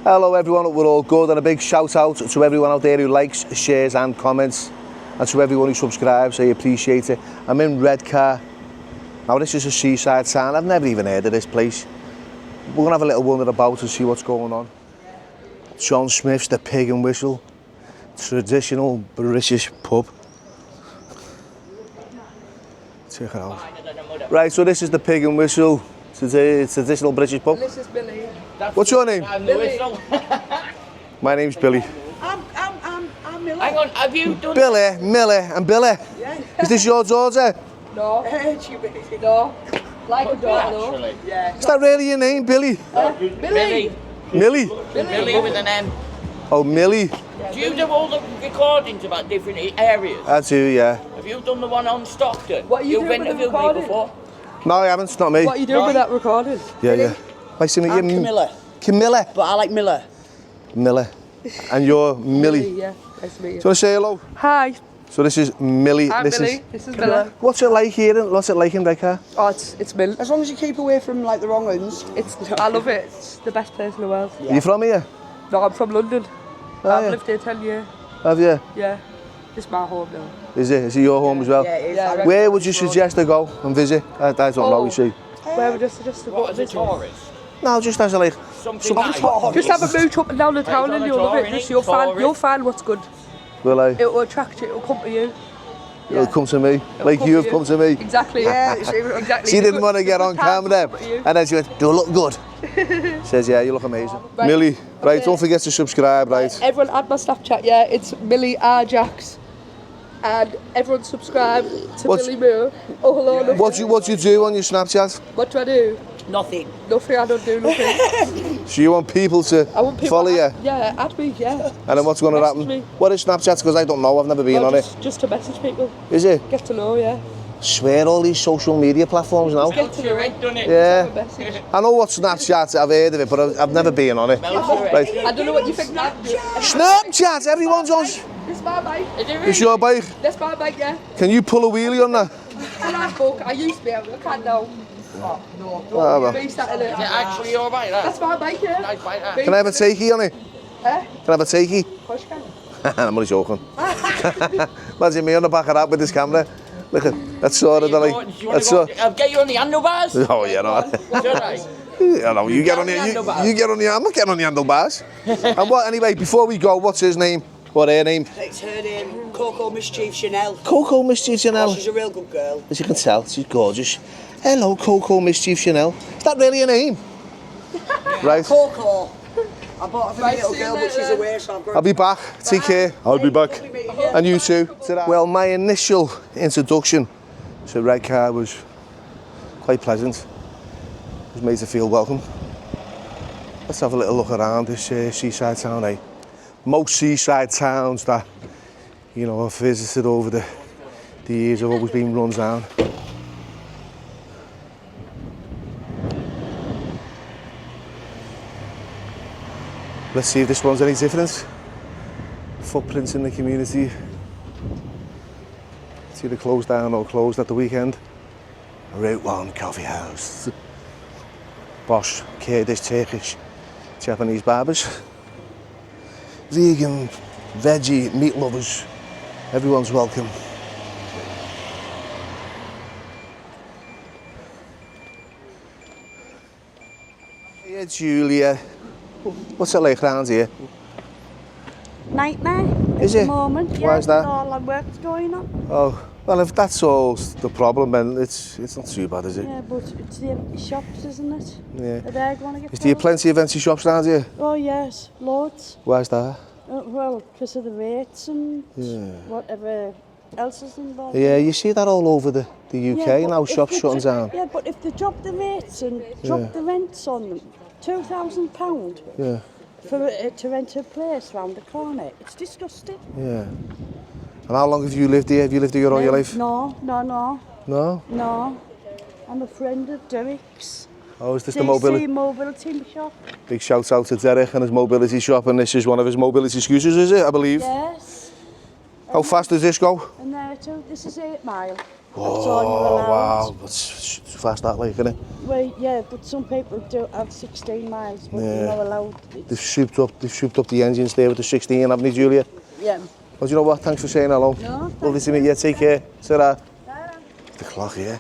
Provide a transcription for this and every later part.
Hello everyone, hope we're all good, and a big shout out to everyone out there who likes, shares and comments, and to everyone who subscribes. I appreciate it. I'm in Redcar. Now this is a seaside town. I've never even heard of this place. We're gonna have a little wander about and see what's going on. John Smith's The Pig and Whistle, traditional British pub. Check it out. Right, so this is The Pig and Whistle, traditional British pub. This is Billy. What's your name? Billy. My name's Billy. I'm Millie. Hang on, have you done... Billy, Millie and Billy. Yeah. Is this your daughter? No. No. Like a dog, no. Yeah. Is that really your name, Billy? Billy. Millie? Billy with an M. Oh, Millie. Do you do all the recordings about different areas? I do, yeah. Have you done the one on Stockton? What are you You've doing with the interviewed me recording? before. No, I haven't, it's not me. What are you doing with that recording? Yeah, yeah. Nice to meet you. I'm Camilla, Camilla. but I like Miller. Millie. And you're Millie. Yeah. Nice to meet Do you you. want to say hello? Hi. So this is Millie. I'm Billy. This is Bella. What's it like here? What's it like in Redcar? Oh, it's Mill. As long as you keep away from like the wrong ones. I love it. It's the best place in the world. Are you from here? No, I'm from London. Oh, I've yeah. lived here 10 years. Have you? Yeah. This is my home now. Is it? Is it your home as well? Yeah, it is. Yeah, Where would you suggest to go and visit? I don't know, you see. Where would you suggest to go What, to as a visit? tourist? No, just as a like... Something nice. Just have a mooch up and down the town and on a you'll love tour, it. Just, innit? you'll find what's good. Will I? It will attract you. It will come to you. It'll come to me, like come you to have you. come to me. Exactly. Yeah. Exactly. She didn't want to get on camera, and then she went, "Do I look good?" Says, "Yeah, you look amazing." Right. Millie, right? Okay. Don't forget to subscribe, right? Everyone add my Snapchat. Yeah, it's Millie R Jax, and everyone subscribe to What's- Billy Moore. Oh hello. Nothing. What do you do on your Snapchat? What do I do? Nothing. Nothing. I don't do nothing. So you want people to I want people follow you, Yeah, add me. Yeah. and then what's going to Message happen? me. What is Snapchat? Because I don't know. I've never been Well, on it. just to message people, Is it? get to know. Yeah. Swear all these social media platforms now. Get to know. You ain't done it. Yeah. Have a message. I know what Snapchat. I've heard of it, but I've never been on it. Right. I don't know what you think. Snapchat. Everyone's on. This my bike. Is it It's really? your bike. That's my bike. Yeah. Can you pull a wheelie on that? It's a lifeboat. I used to be able to. I can't now. Ah, well. Be sat in it. Is it actually your bike, that? That's my bike. Yeah. Nice bike, that. Can I have a takey on it? Eh? Can I have a takey? Of course you can. I'm only joking. Imagine me on the back of that with this camera. Look at that's sort of the like. Do you want That's to go? so. I'll get you on the handlebars. Oh yeah, no. Should I? I know you get on the you get on the. I'm not getting on the handlebars. And what anyway? Before we go, what's his name? What her name? It's her name, Coco Mischief Chanel. Coco Mischief Chanel. She's a real good girl. As you can tell, she's gorgeous. Hello, Coco Mischief Chanel. Is that really a name? Right. Coco. I bought her for Right, the little see you girl, but she's later. away, so I've got I'll be back. Take care. I'll be back. And you too. Well, my initial introduction to Redcar was quite pleasant. It was made to feel welcome. Let's have a little look around this seaside town, eh? Most seaside towns that, you know, I've visited over the years have always been run down. Let's see if this one's any different. Footprints in the community. It's either closed down or closed at the weekend. Route 1 coffee house. Bosch, Kurdish, Turkish, Japanese barbers. Vegan, veggie, meat lovers. Everyone's welcome. Hey Julia. What's it like round here? Nightmare Is at it? the moment. Why Yeah, is that? with all the work's going on. Oh, well, if that's all the problem, then it's not too bad, is it? Yeah, but it's the empty shops, isn't it? Yeah. Are they going to get Is there full? plenty of empty shops around here? Oh yes, loads. Why's that? Well, because of the rates and whatever else is involved. Yeah, you see that all over the UK Yeah, but now, if shops they shutting down. Yeah, but if they drop the rates and drop the rents on them, £2,000 Yeah, for to rent a place round the corner, it's disgusting. yeah. And how long have you lived here? Have you lived here all your life? No. No? I'm a friend of Derek's. Oh, is this the DC mobility? mobility shop. Big shout out to Derek and his mobility shop, and this is one of his mobility scooters, is it, I believe? Yes. How fast does this go? And there too, this is 8 Mile. That's all you're allowed. Wow, that's fast that like, isn't it? Well, yeah, but some people do have 16 miles, but Yeah. you're not allowed. They've souped up the engines there with the 16, haven't they, Julia? Yeah. Well, do you know what? Thanks for saying hello. No, Lovely to meet you. Take care. Ta-ra. The clock here.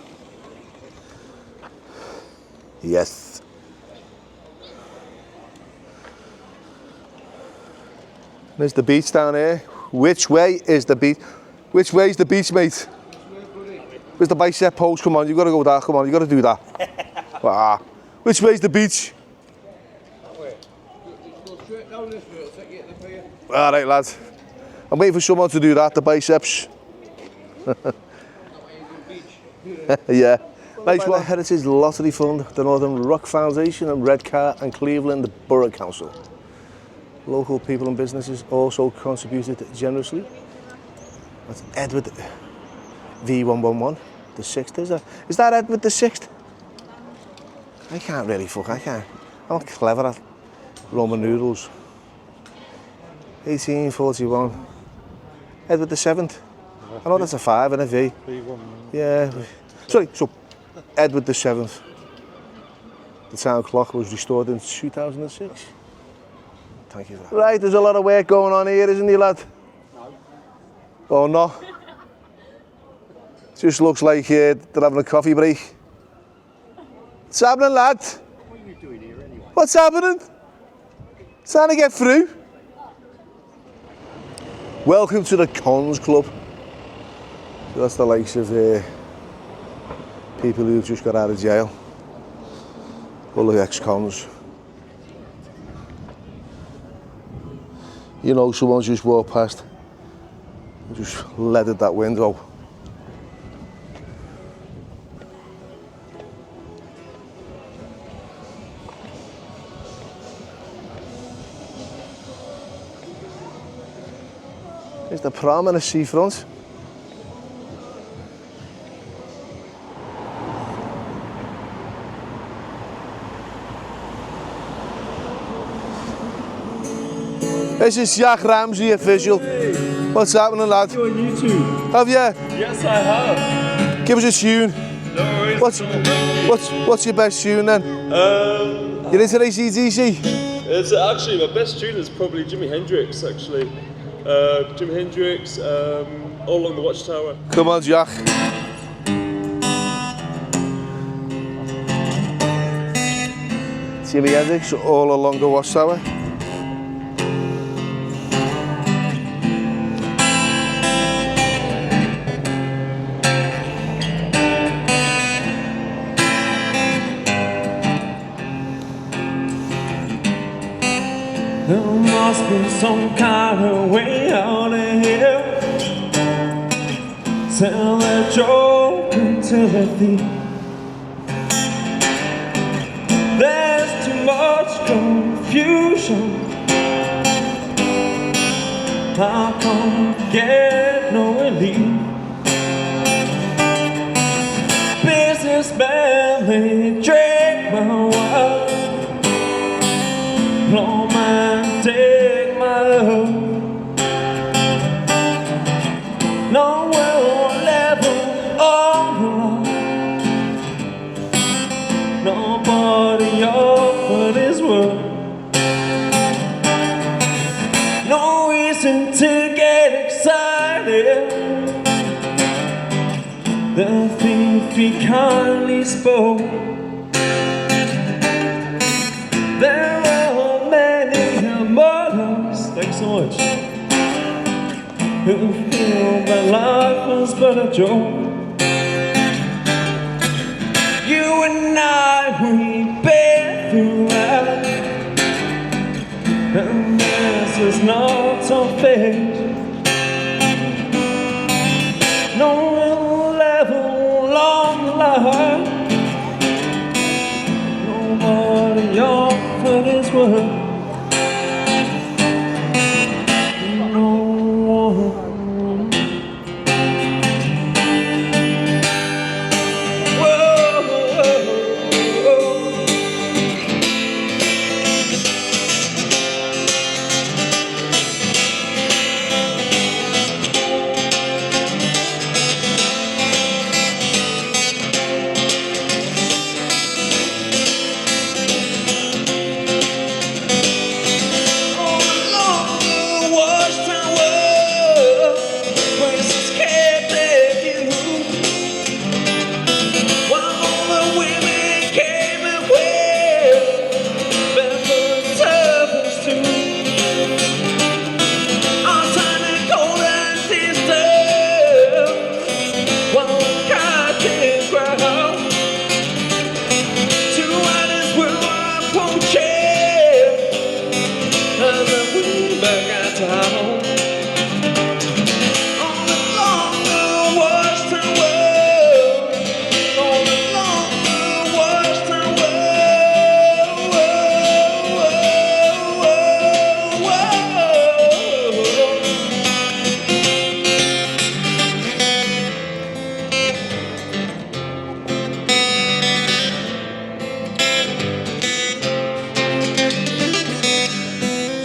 Yes. There's the beach down here. Which way is the beach? Which way is the beach, mate? Where's the bicep pose? Come on, you've got to go there. Come on, you've got to do that. Ah. Which way is the beach? All right, lads. I'm waiting for someone to do that, the biceps. Yeah. Nice one. Heritage Lottery Fund, the Northern Rock Foundation and Redcar and Cleveland Borough Council. Local people and businesses also contributed generously. That's Edward V111, the 6th, is that? Is that Edward the 6th? I can't. I'm not clever at Roman noodles. 1841. Edward the 7th. I know that's a 5 and a V. Yeah. Sorry, so Edward the 7th. The town clock was restored in 2006. Thank you for that. Right, there's a lot of work going on here, isn't there, lad? No. Oh, no? Just looks like they're having a coffee break. What's happening, lad? What are you doing here anyway? What's happening? Trying to get through. Welcome to the Cons Club. So that's the likes of people who've just got out of jail. All the ex-cons. You know, someone just walked past and just leaded that window. There's the prom and the seafront. This is Jack Ramsey official. Hey. What's happening, lad? You on YouTube? Have you? Yes, I have. Give us a tune. No worries. What's your best tune then? You're into AC/DC? It's actually my best tune is probably Jimi Hendrix. Actually, Jimi Hendrix, All Along the Watchtower. Come on, Jack. Jimi Hendrix, All Along the Watchtower. There must be some kind of way out of here. Tell that joke to the thief. There's too much confusion. I can't get no relief. Businessmen, they drink my wife. No man take my love. No will level on the line. Nobody offered his word. No reason to get excited. The thief he kindly spoke. There are many murders, thanks so much, who feel that life was but a joke. You and I, we bear through that, and this is not our fate. No level on the line. Nobody offered his word.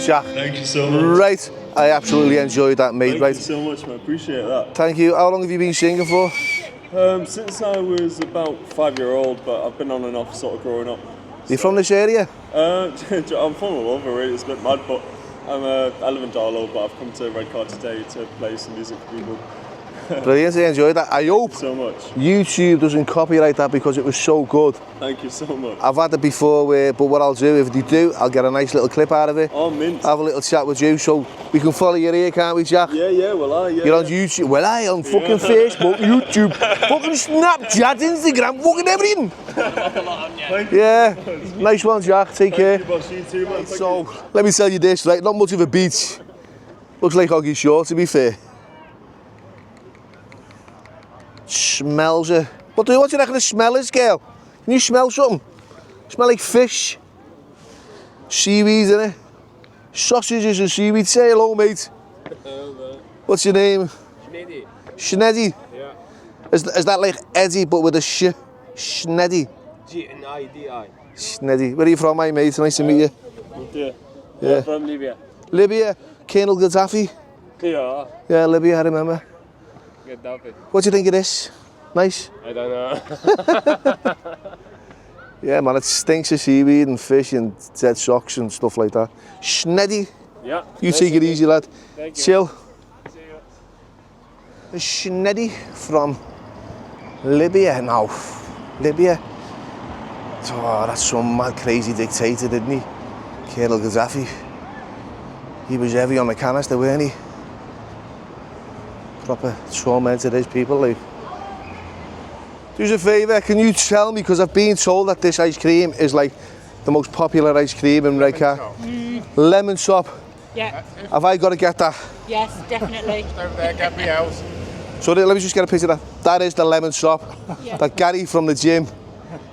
Jack. Thank you so much. Right, I absolutely enjoyed that, mate. Thank Right. you so much, man. Appreciate that. Thank you. How long have you been singing for? Since I was about 5-year-old, but I've been on and off sort of growing up. You from this area? I'm from all over, really. It's a bit mad, but I live in Darlow, but I've come to Redcar today to play some music for people. Brilliant, I enjoyed that. I hope So much. YouTube doesn't copyright that because it was so good. Thank you so much. I've had it before, but what I'll do, if they do, I'll get a nice little clip out of it. Oh, mint. Have a little chat with you so we can follow your ear, can't we, Jack? Yeah, well, yeah. You're on YouTube. Well, I on fucking Facebook, YouTube, fucking Snapchat, Instagram, fucking everything. Thank you. Yeah, nice one, Jack. Take care. Thank you, boss. You too, man. Thank So, you. let me tell you this, right? Not much of a beach. Looks like Hoggy Shore, to be fair. Smells it. What do you reckon the smell is, girl? Can you smell something? Smell like fish. Seaweed, innit? Sausages and seaweed. Say hello, mate. What's your name? Schneidy. Schneddy. Yeah. Is that like Eddie but with a sh? Schneddy. G-N-I-D-I. Schneddy. Where are you from, my mate? Nice to meet you. Yeah. From Libya. Libya. Colonel Gaddafi. Yeah. Yeah, Libya, I remember. Gaddafi. What do you think of this? Nice? I don't know. Yeah, man, it stinks of seaweed and fish and dead socks and stuff like that. Schneddy. Yeah. You take it easy, lad. Thank you. Chill. See you. A Schneddy from Libya now. Libya. Oh, that's some mad crazy dictator, didn't he? Colonel Gaddafi. He was heavy on the canister, weren't he? Proper tormented his people, like. Do us a favour, can you tell me, because I've been told that this ice cream is like the most popular ice cream in Redcar. Lemon top. Yeah. Have I got to get that? Yes, definitely. Over there, Gabrielle's. So let me just get a picture of that. That is the lemon top Yeah. that Gary from the gym,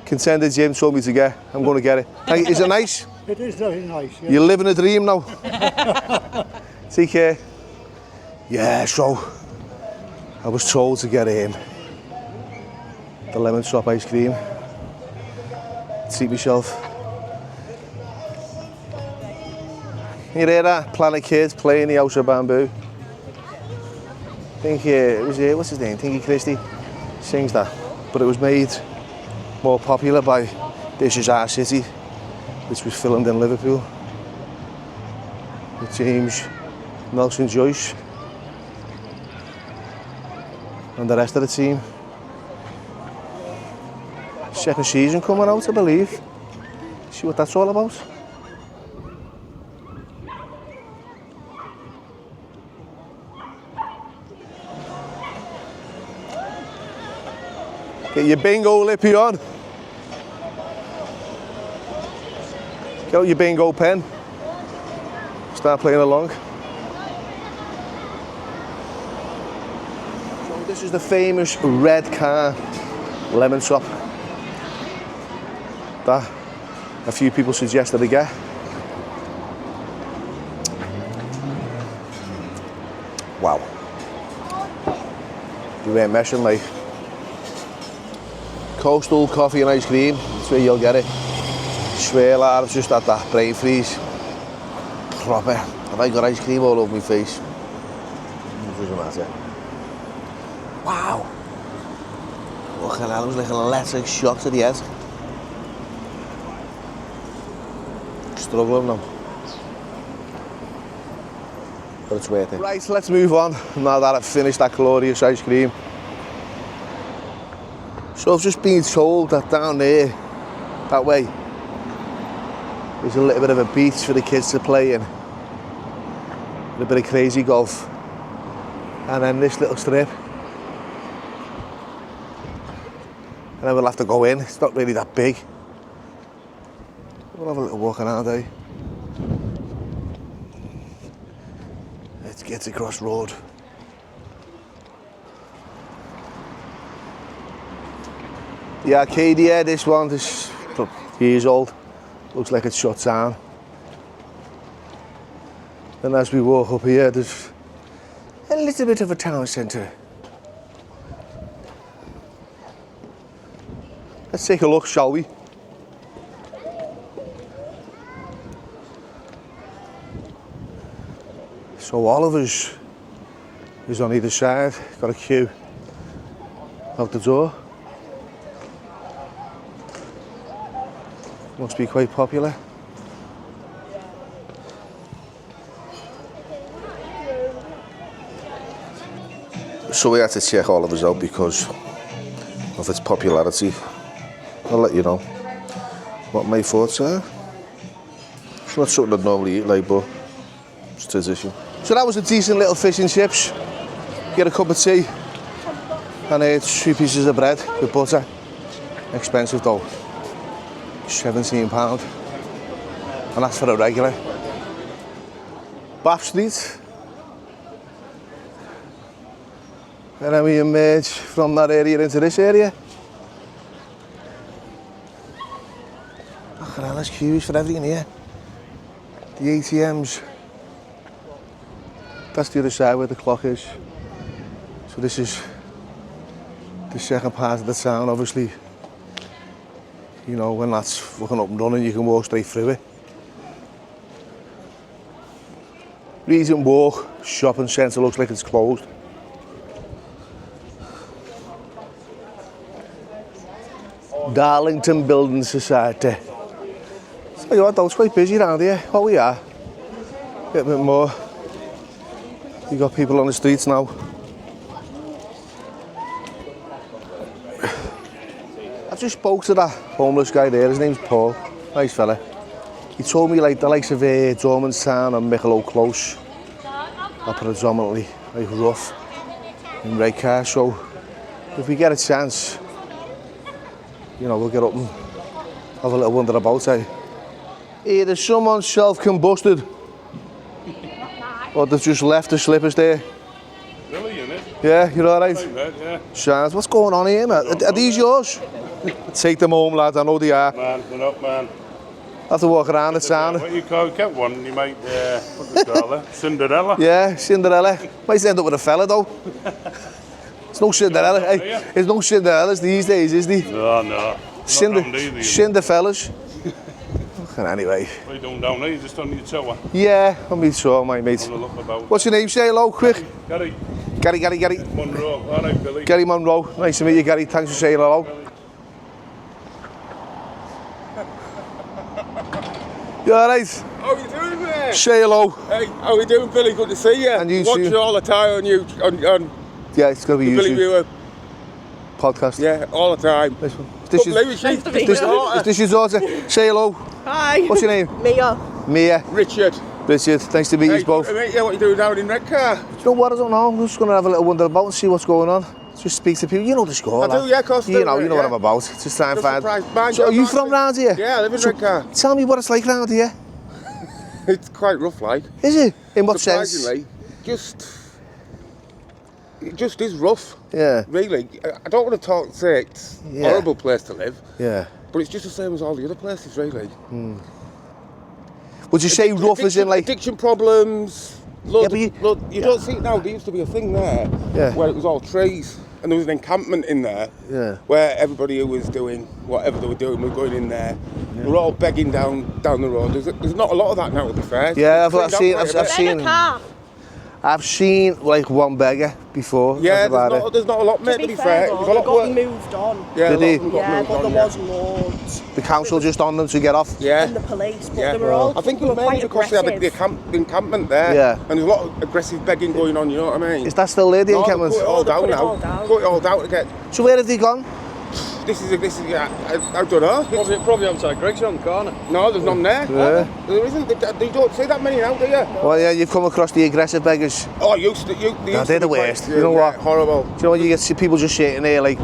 Contender Gym, told me to get. I'm going to get it. Thank you. Is it nice? It is very nice, yeah. You're living a dream now. Take care. Yeah, so I was told to get the lemon top ice cream. Treat myself. You hear that? Planet Kids playing the House of Bamboo. I think it was what's his name? Tinky Christie sings that. But it was made more popular by This Is Our City, which was filmed in Liverpool with James Nelson Joyce and the rest of the team. Second season coming out, I believe. See what that's all about. Get your bingo lippy on. Get out your bingo pen. Start playing along. So this is the famous Redcar lemon top that a few people suggested I get. Wow. You ain't messing, like. Coastal coffee and ice cream, that's where you'll get it. Swear, lad, I've just had that brain freeze. Proper. Have I got ice cream all over my face? It doesn't matter. Wow. Look at that, it was like an electric shock to the head. Struggling now. But it's worth it. Right, let's move on now that I've finished that glorious ice cream. So I've just been told that down there, that way, there's a little bit of a beach for the kids to play in. A bit of crazy golf. And then this little strip. And then we'll have to go in. It's not really that big. We'll have a little walk around, eh? Let's get across road. The arcade here, this one is years old. Looks like it's shut down. And as we walk up here, there's a little bit of a town centre. Let's take a look, shall we? So Oliver's is on either side, got a queue out the door. Must be quite popular. So we had to check Oliver's out because of its popularity. I'll let you know what my thoughts are. It's not something I'd normally eat like, but it's tradition. So that was a decent little fish and chips. Get a cup of tea and ate 2 pieces of bread with butter. Expensive though, £17. And that's for a regular. Bath Street. And then we emerge from that area into this area. Look at all those queues for everything here. The ATMs. That's the other side where the clock is. So this is the second part of the town, obviously. You know, when that's fucking up and running, you can walk straight through it. Regent Walk shopping centre looks like it's closed. Darlington Building Society. So you what though, it's quite busy around here. Oh we are. A bit more. You got people on the streets now. I just spoke to that homeless guy there, his name's Paul. Nice fella. He told me like the likes of Dormanstown and Michelow Close are predominantly like rough in Redcar, so if we get a chance, you know, we'll get up and have a little wander about, eh? Either someone's self-combusted or they've just left the slippers there. Really, isn't it? Yeah, you're alright? Yeah. Shans, what's going on here, man? Are these yours? Take them home, lad, I know they are. Man, they're not, man. I have to walk around the town. What you call, get one, you might, what do you call it? Cinderella? Yeah, Cinderella. Might end up with a fella though. It's no Cinderella. Hey, there's no Cinderellas these days, is there? No. Cinderfellas. Anyway. What are you doing down there? You just on your tower? Yeah, on my tour, my mate. Look about. What's your name? Say hello, quick. Gary. Gary. Monroe. All right, Billy. Gary Monroe. Nice to meet you, Gary. Thanks for saying hello. You alright? How you doing, mate? Say hello. Hey, how you doing, Billy? Good to see you. And you Watch too. you all the time on you on Yeah, it's going to be Billy YouTube Viewer. podcast. Yeah, all the time. Nice one. Is this your daughter? Say hello. Hi. What's your name? Mia. Mia. Richard. Nice to meet you both. Mate, yeah, what you doing down in Redcar? Do you know what? I don't know. I'm just going to have a little wander about and see what's going on. Just speak to people. You know the score. I do, yeah, of course I do, You know yeah. what I'm about. Just try and Just find. surprised. Mind So you, are you I'm from not- round here? Yeah, I live in Redcar. Tell me what it's like round here. It's quite rough, like. Is it? In what sense? Surprisingly, it just is rough. Yeah. Really, I don't want to say it's a Yeah. horrible place to live, Yeah. but it's just the same as all the other places, really. Would you say rough as in like? addiction problems. Look, Yeah, but you don't see it now. There used to be a thing there Yeah. where it was all trees, and there was an encampment in there Yeah. where everybody who was doing whatever they were doing was going in there. They were all begging down the road. There's not a lot of that now, to be fair. Yeah, It's I've cleaned up seen. quite a bit. I've seen like one beggar before. Yeah, That's about it. there's not a lot, mate, to be fair. There's a lot of got work. moved on. Yeah, Did a lot he? of them got Yeah, moved but on, there was loads. The council just on them to get off. Yeah. And the police, but Yeah. they were all I think it they was were mainly quite because they had aggressive. the encampment there. Yeah. And there's a lot of aggressive begging going on, you know what I mean? Is that still there, the No, they encampment? cut it all They down put it now. all down. Cut it all down to get. So where have they gone? This is yeah, I don't know. Probably outside Greg's on the corner. No, there's none there. Yeah. There isn't. They don't see that many now, do you? Well, yeah, you've come across the aggressive beggars. Oh, they used No, to they're the be quite- worst. You know what? Horrible. Do you know when you get see people just sitting there like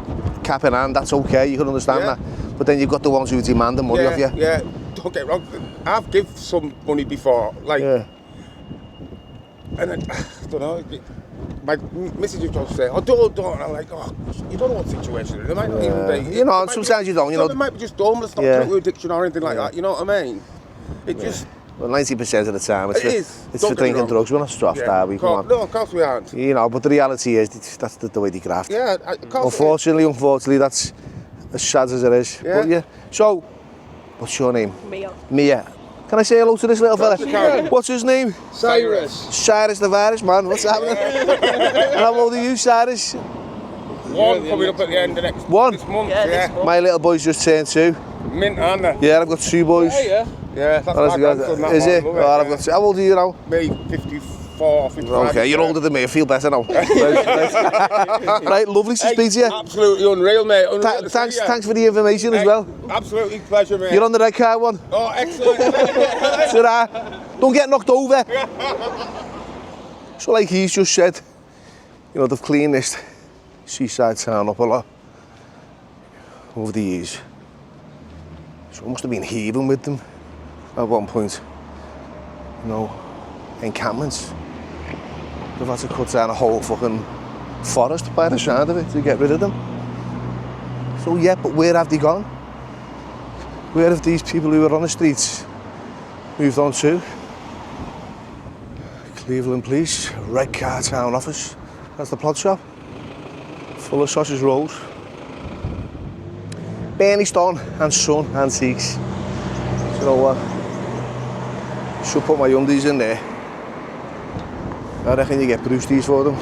cap in hand? That's okay, you can understand Yeah. that. But then you've got the ones who demand the money off you. Yeah. Don't get wrong. I've given some money before, like, Yeah. and then, I don't know. My missus used to say, "Oh, don't." And I'm like, "Oh, you don't know what situation they're in. They might not even be." You know, they might sometimes be, you don't, you know. They might be just homeless, not Yeah. through addiction or anything like that. You know what I mean? It just. Well, 90% of the time, it's It for, is. it's Don't for get me drinking wrong. drugs. We're not strapped, are we? Come on. No, of course we aren't. You know, but the reality is that's the way they graft. Yeah, of course. Unfortunately, that's as sad as it is. Yeah. But yeah. So, what's your name? Mia. Mia. Can I say hello to this little fella? What's his name? Cyrus. Cyrus the virus, man. What's happening? And how old are you, Cyrus? One coming up at the end of next One? this month. Yeah, Yeah. this month. My little boy's just turned 2. Mint, aren't they? Yeah, I've got 2 boys. Yeah, that's Oh, my grandson. That is one, it? love Oh, I've got 2. How old are you now? Me, 54, 55. Okay, you're older than me. I feel better now. Right, lovely to speak to you. Absolutely unreal, mate. Unreal to see Thanks, you. thanks for the information as well. Absolutely pleasure, mate. You're on the Redcar one. Oh, excellent. Ta-ra. Don't get knocked over. So like he's just said, you know, they've cleaned this seaside town up a lot over the years. So it must have been heaving with them at one point. You know, encampments. They've had to cut down a whole fucking forest by the sound of it to get rid of them. So yeah, but where have they gone? Where have these people who were on the streets moved on to? Cleveland Police, Redcar Town Office. That's the plot shop. Full of sausage rolls. Bernie Stone and Son Antiques. You know what? Should put my undies in there. I reckon you get Brewsties for them.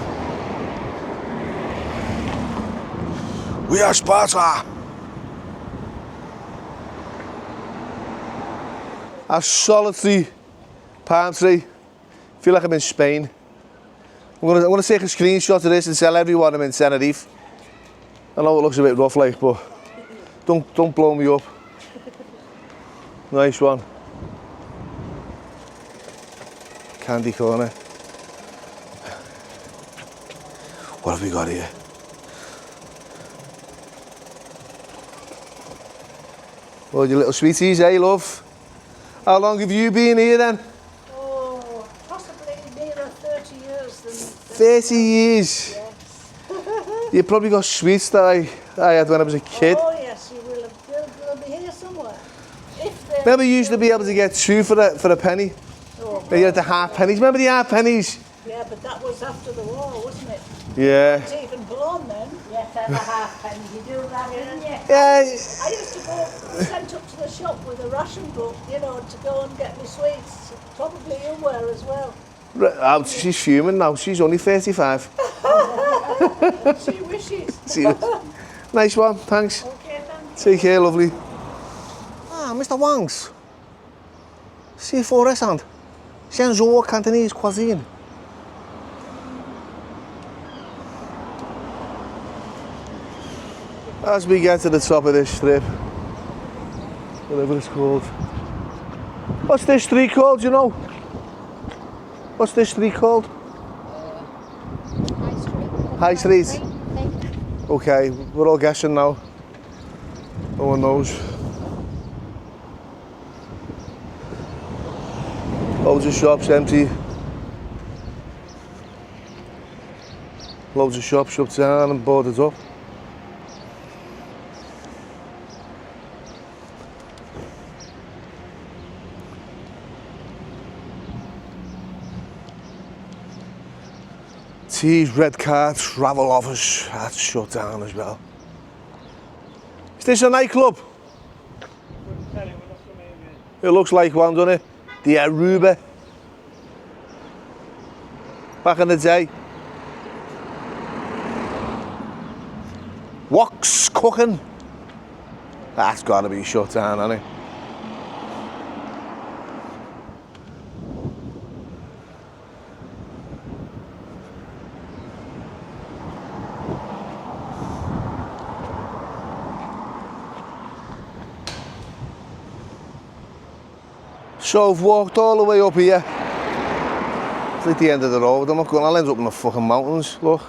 We are Sparta! A solitary palm tree. Feel like I'm in Spain. I'm gonna take a screenshot of this and tell everyone I'm in Tenerife. I know it looks a bit rough like, but don't blow me up. Nice one. Candy corner. What have we got here? Oh, your little sweeties, eh, love? How long have you been here then? Oh, possibly nearer 30 years than... 30 years. Yes. You probably got sweets that I had when I was a kid. Oh yes, you will have. They'll be here somewhere. If they're... Remember you used to be able to get 2 for a penny? Oh, You had the half pennies. Remember the half pennies? yeah, but that was after the war, wasn't it? Yeah. It was even born then. Yes, and a half penny. You do that, didn't you? Yeah. I used to go sent up to the shop with a ration book, you know, to go and get me sweets. Probably you were as well. Oh, she's fuming now. She's only 35. She wishes. Nice one. Thanks. Okay, thanks. Take care, lovely. Ah, Mr. Wangs. C4 restaurant. Shenzhou Cantonese cuisine. As we get to the top of this strip, whatever it's called. What's this street called, you know? What's this street called? High Street. Okay, we're all guessing now. No one knows. Loads of shops empty. Loads of shops shut down and boarded up. T's Redcar travel office, that's shut down as well. Is this a nightclub? It looks like one, doesn't it? The Aruba. Back in the day. Wok's cooking. That's gotta be shut down, hasn't it? So I've walked all the way up here. It's like the end of the road. I'm not going, I'll end up in the fucking mountains, look.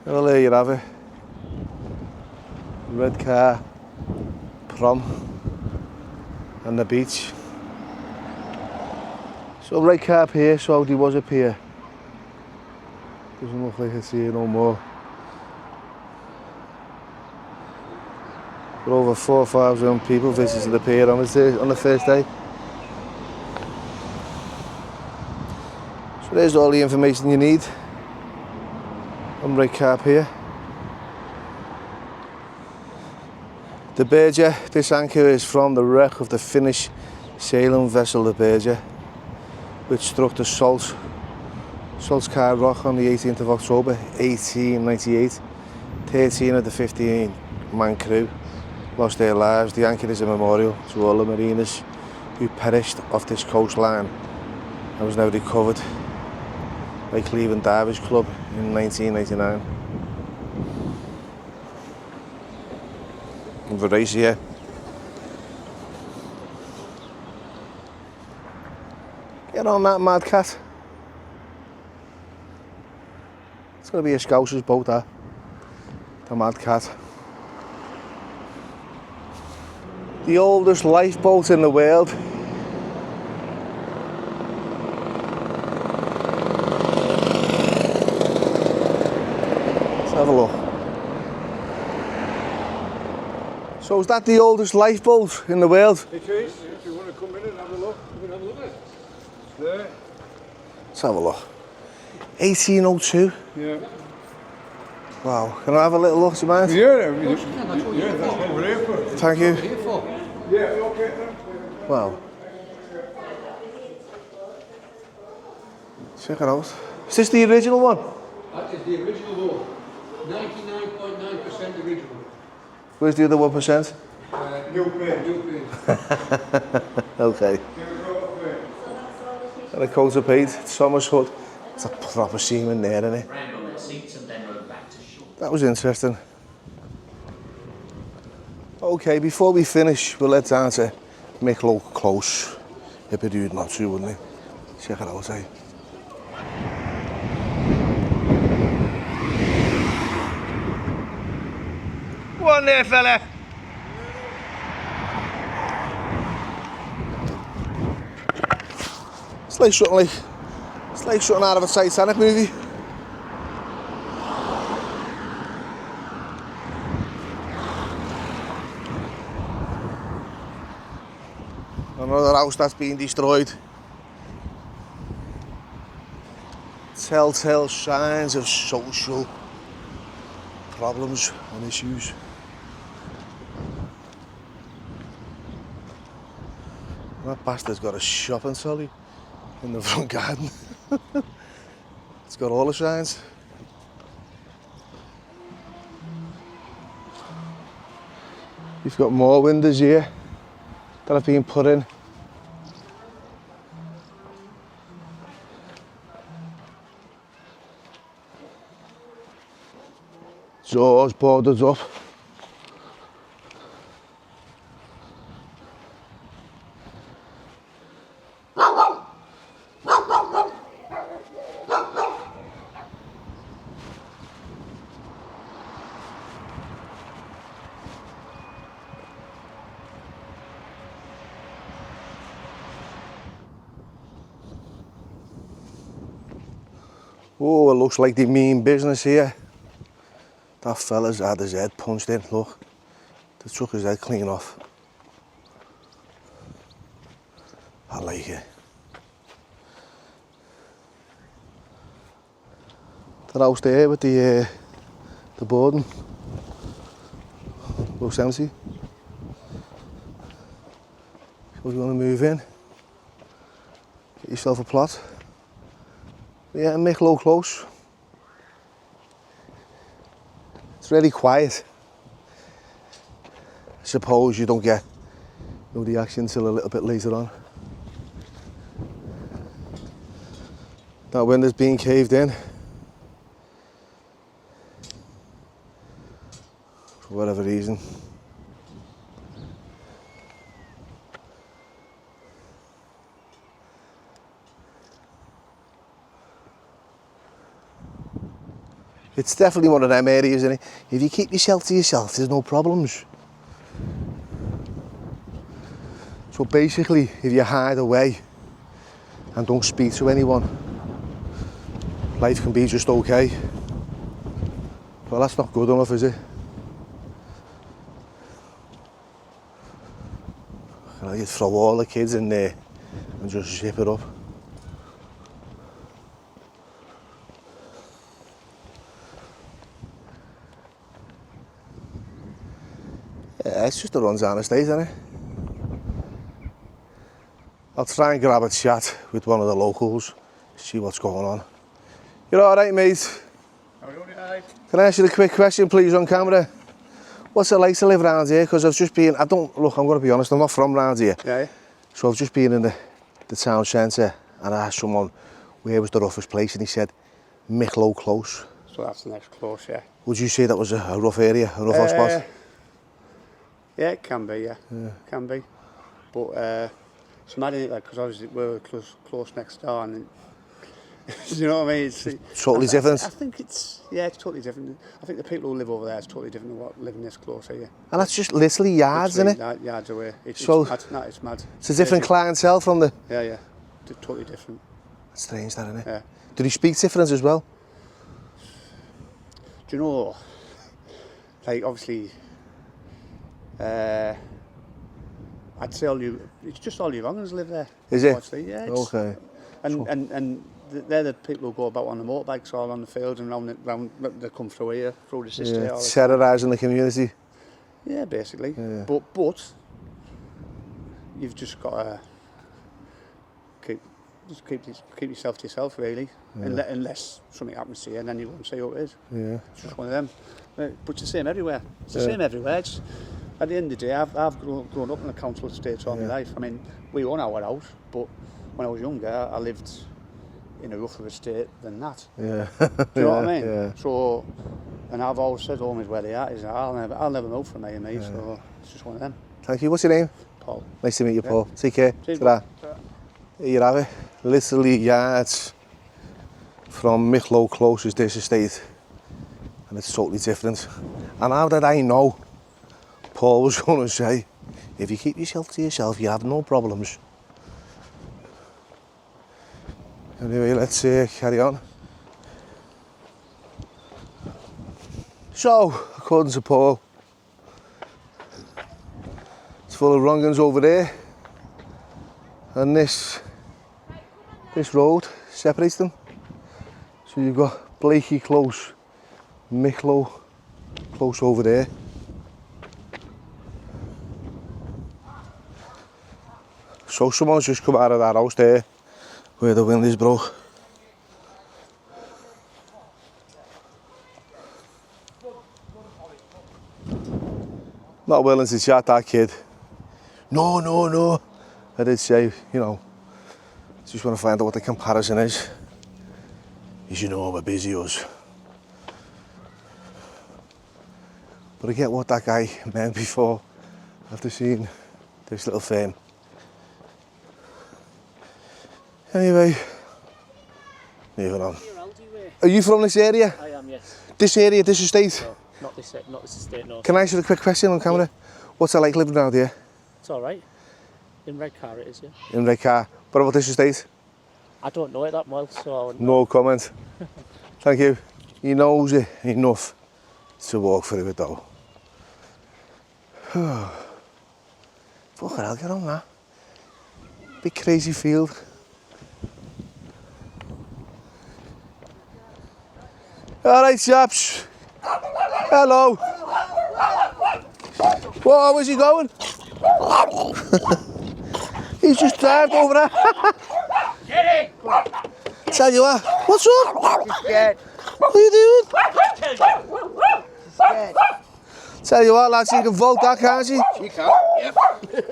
Well, there you have it. Redcar, prom, and the beach. So Redcar Pier, so there was a pier. Doesn't look like it's here no more. But over 4,000 people visited the pier on the first day. So there's all the information you need on Redcar Pier. The Berger, this anchor is from the wreck of the Finnish sailing vessel the Berger, which struck the Saltskar Rock on the 18th of October 1898. 13 of the 15-man crew lost their lives. The anchor is a memorial to all the mariners who perished off this coastline and was now recovered by Cleveland Divers Club in 1999. And the race here. Get on that mad cat. It's going to be a Scouser's boat, that. The mad cat. The oldest lifeboat in the world. Let's have a look. So is that the oldest lifeboat in the world? It is. If you want to come in and have a look, you can have a look at it. It's there. Let's have a look. 1802. Yeah. Wow. Can I have a little look, do you mind? Yeah, that's what we're here for. Thank you. Yeah, okay. Wow. Check it out. Is this the original one? That is the original one. 99.9% original. Where's the other 1%? New paint. New paint. Okay. And a coat of paint. Thomas Hood. It's a proper seaman there, isn't it? Round on their seats and then rowed back to shore. That was interesting. Okay, before we finish, we'll let down to Micklow Close. It'd be rude not to, wouldn't it? Check it out, eh? Go on there, fella. It's like something out of a Titanic movie. Another house that's been destroyed. Telltale signs of social problems and issues. That bastard's got a shopping trolley in the front garden. It's got all the signs. You've got more windows here that have been put in. Doors boarded up. Oh, it looks like they mean business here. That fella's had his head punched in, look. They took his head clean off. I like it. That house there with the boarding looks empty. So you want to move in, get yourself a plot. Yeah, Micklow Close. It's really quiet. I suppose you don't get the action till a little bit later on. That window's being caved in. For whatever reason. It's definitely one of them areas, isn't it? If you keep yourself to yourself, there's no problems. So basically, if you hide away and don't speak to anyone, life can be just okay. Well, that's not good enough, is it? You know, you throw all the kids in there and just zip it up. Yeah, it's just a run down the estate, isn't it? I'll try and grab a chat with one of the locals, see what's going on. You're alright, mate? Can I ask you a quick question, please, on camera? What's it like to live around here? Because I've just been, I'm going to be honest, I'm not from around here. Yeah. So I've just been in the town centre and I asked someone where was the roughest place and he said Micklow Close. So that's the next close, yeah. Would you say that was a rough area, a rough hotspot? Yeah, it can be, yeah. Can be. But it's mad, isn't it? Like, because obviously we're close next door and you know what I mean? It's totally different. I think it's totally different. I think the people who live over there is totally different to what living this close here. And that's just literally yards, isn't it? Yards away. It's mad. It's a different clientele from the... Yeah. It's totally different. That's strange, that, isn't it? Yeah. Did he speak different as well? Do you know, like, obviously, I'd say it's just all your wrongers live there. Is it? Yeah. Okay. And they're the people who go about on the motorbikes all on the fields and round they come through here, through the system. Yeah, terrorising the community. Yeah, basically. Yeah. But you've just got to keep yourself to yourself, really. Yeah. Unless something happens to you, and then you won't see who it is. Yeah. It's just one of them. But it's the same everywhere. It's the same everywhere. It's, at the end of the day, I've grown up in a council estate all my life. I mean, we own our house, but when I was younger, I lived in a rougher estate than that. Yeah. Do you know what I mean? Yeah. So, and I've always said home is where they are. I'll never move from A&E, so it's just one of them. Thank you. What's your name? Paul. Nice to meet you, Paul. Take care. Ta-ra. Here you have it. Literally yards from Micklow Close is this estate. And it's totally different. And how did I know? Paul was going to say, if you keep yourself to yourself, you have no problems. Anyway, let's carry on. So, according to Paul, it's full of wrong'uns over there. And this road separates them. So you've got Blakey Close, Micklow Close over there. So someone's just come out of that house there where the wind is broke. Not willing to chat that kid. No. I did say, you know, just want to find out what the comparison is. As you know, we're busy us. But I get what that guy meant before, after seeing this little film. Anyway, moving on. Are you from this area? I am, yes. This area, this estate? No, not this estate, no. Can I ask you a quick question on camera? What's it like living around here? It's alright. In Redcar it is, yeah. In Redcar. What about this estate? I don't know it that well, so I wouldn't No comment. Thank you. He knows it enough to walk through it though. Fucking hell, get on that. Big crazy field. Alright chaps. Hello. Whoa, where's he going? He's just dived over there. Get it! Tell you what, what's up? She's scared. What are you doing? She's scared. Tell you what, lads, you can vote that, can't she? She can, yep.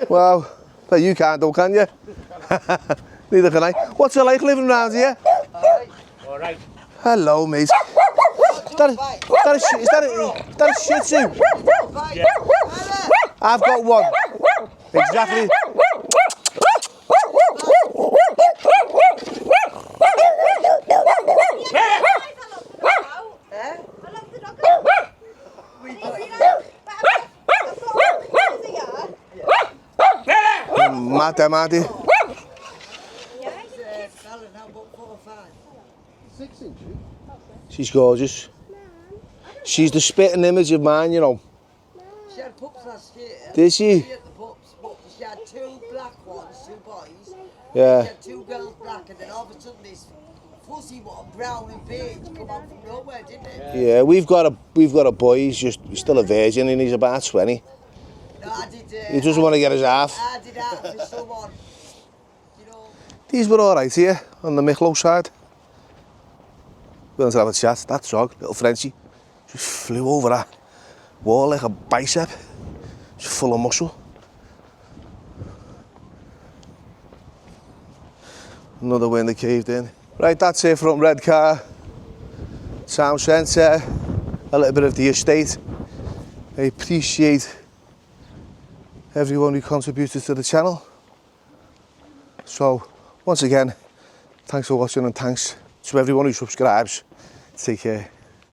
Well, but you can't though, can you? Neither can I. What's it like living around here? All right. Hello, mate. Is that a Shih Tzu? Yeah. I've got one. Exactly. Matty. 6 inches. She's gorgeous. She's the spitting image of mine, you know. She had pups last year. Did she? She had the pups, but she had 2 black ones, 2 boys. Yeah. She had 2 girls black, and then all of a sudden this pussy one, brown and beige, come out from nowhere, didn't it? Yeah, we've got a boy. He's still a virgin, and he's about 20. No, I did. He doesn't want to get his half. I did that for someone. You know. These were alright here on the Michlo side. We went to have a chat. That dog, little Frenchie, just flew over that wall like a bicep. Just full of muscle. Another window caved in. Right, that's it from Redcar. Town centre, a little bit of the estate. I appreciate everyone who contributed to the channel. So, once again, thanks for watching and thanks to everyone who subscribes. Take care.